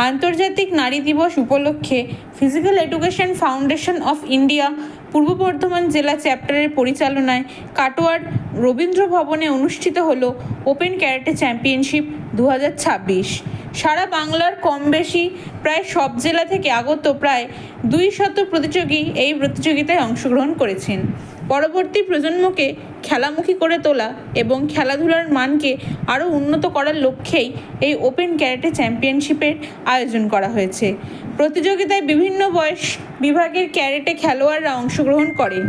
আন্তর্জাতিক নারী দিবস উপলক্ষে physical education foundation of India পূর্ব বর্ধমান জেলা চ্যাপ্টারের পরিচালনায় কাটোয়ার রবীন্দ্র ভবনে অনুষ্ঠিত হলো ওপেন ক্যারাটে চ্যাম্পিয়নশিপ 2026। সারা বাংলার কম বেশি প্রায় সব জেলা থেকে আগত প্রায় 200 প্রতিযোগী এই প্রতিযোগিতায় অংশগ্রহণ করেছেন। পরবর্তী প্রজন্মকে খেলামুখী করে তোলা এবং খেলাধুলার মানকে আরও উন্নত করার লক্ষ্যেই এই ওপেন ক্যারাটে চ্যাম্পিয়নশিপের আয়োজন করা হয়েছে। প্রতিযোগিতায় বিভিন্ন বয়স বিভাগের ক্যারাটে খেলোয়াড়রা অংশগ্রহণ করেন।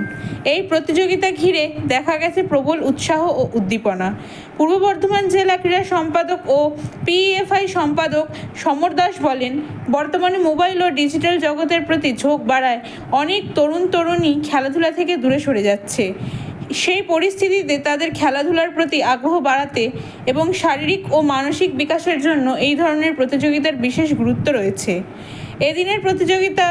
এই প্রতিযোগিতা ঘিরে দেখা গেছে প্রবল উৎসাহ ও উদ্দীপনা। পূর্ব বর্ধমান জেলা ক্রীড়া সম্পাদক ও পিএফআই সম্পাদক সমর দাস বলেন, বর্তমানে মোবাইল ও ডিজিটাল জগতের প্রতি ঝোঁক বাড়ায় অনেক তরুণ তরুণী খেলাধুলা থেকে দূরে সরে যাচ্ছে। সেই পরিস্থিতিতে তাদের খেলাধুলার প্রতি আগ্রহ বাড়াতে এবং শারীরিক ও মানসিক বিকাশের জন্য এই ধরনের প্রতিযোগিতার বিশেষ গুরুত্ব রয়েছে। এদিনের প্রতিযোগিতা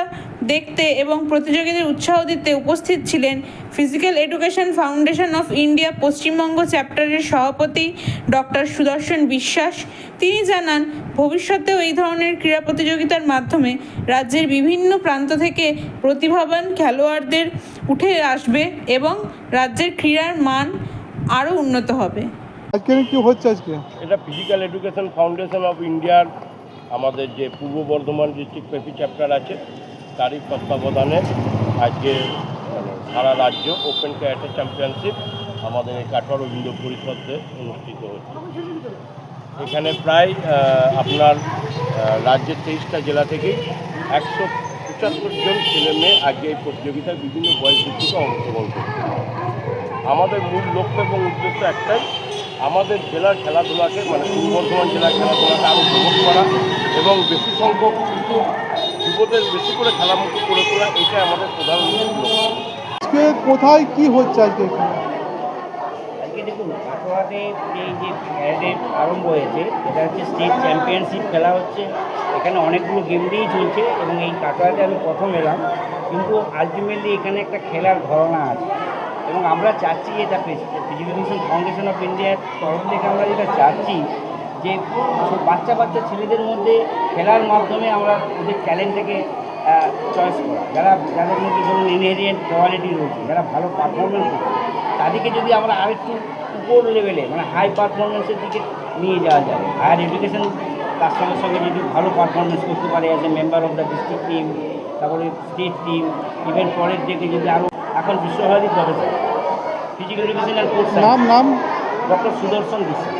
দেখতে এবং প্রতিযোগীদের উৎসাহ দিতে উপস্থিত ছিলেন physical education foundation of India Paschimbanga চ্যাপ্টারের সভাপতি ডক্টর সুদর্শন বিশ্বাস। তিনি জানান, ভবিষ্যতেও এই ধরনের ক্রীড়া প্রতিযোগিতার মাধ্যমে রাজ্যের বিভিন্ন প্রান্ত থেকে প্রতিভাবান খেলোয়াড়দের উঠে আসবে এবং রাজ্যের ক্রীড়ার মান আরও উন্নত হবে। আজকে কি হচ্ছে? আজকে এটা ফিজিক্যাল এডুকেশন ফাউন্ডেশন অফ ইন্ডিয়ার আমাদের যে পূর্ব বর্ধমান ডিস্ট্রিক্ট পেপি চ্যাপ্টার আছে তারই তত্ত্বাবধানে আজকে সারা রাজ্য ওপেন ক্যারাটে চ্যাম্পিয়নশিপ আমাদের এই কাটোয়া রবীন্দ্র পরিষদে অনুষ্ঠিত হচ্ছে। এখানে প্রায় আপনার রাজ্যের 23টা জেলা থেকে 175 জন ছেলে মেয়ে আজকে এই প্রতিযোগিতায় বিভিন্ন বয়স ভিত্তিতে অংশগ্রহণ করছে। আমাদের মূল লক্ষ্য এবং উদ্দেশ্য একটাই, আমাদের জেলার খেলাধুলাকে মানে পূর্ব বর্ধমান জেলার খেলাধুলাকে আরও উপভোগ করা এবং বেশি সংখ্যক কিন্তু যুবদের বেশি করে খেলামুখী করে তোলা, এটাই আমাদের প্রধান লক্ষ্য। আজকে কোথায় কি হচ্ছে আজকে এখানে? আজকে দেখুন, কাটোয়াতে এই যে ক্যারাটে আরম্ভ হয়েছে, এটা হচ্ছে স্টেট চ্যাম্পিয়নশিপ খেলা হচ্ছে। এখানে অনেকগুলো গেম দিয়েই চলছে এবং এই কাটোয়াতে আমি প্রথম এলাম, কিন্তু আলটিমেটলি এখানে একটা খেলার ঘরানা আছে এবং আমরা চাচ্ছি এটা ফিজিক্যাল এডুকেশন ফাউন্ডেশন অফ ইন্ডিয়ার তরফ থেকে আমরা যেটা চাচ্ছি যে বাচ্চা ছেলেদের মধ্যে খেলার মাধ্যমে আমরা ওদের ট্যালেন্টটাকে চয়েস করা, যাদের মধ্যে ধরুন ইনহেরিয়েন্ট কোয়ালিটি রয়েছে, যারা ভালো পারফরমেন্স করছে, তাদেরকে যদি আমরা আরেকটু উপর লেভেলে মানে হাই পারফরমেন্সের দিকে নিয়ে যাওয়া যায়, হায়ার এডুকেশন তার সঙ্গে সঙ্গে যদি ভালো পারফরমেন্স করতে পারে as a member of the district team, তারপরে স্টেট টিম, ইভেন পরের দিকে যদি আরও এখন Visvabharati professor physical education and course নাম ডক্টর সুদর্শন বিশ্বাস।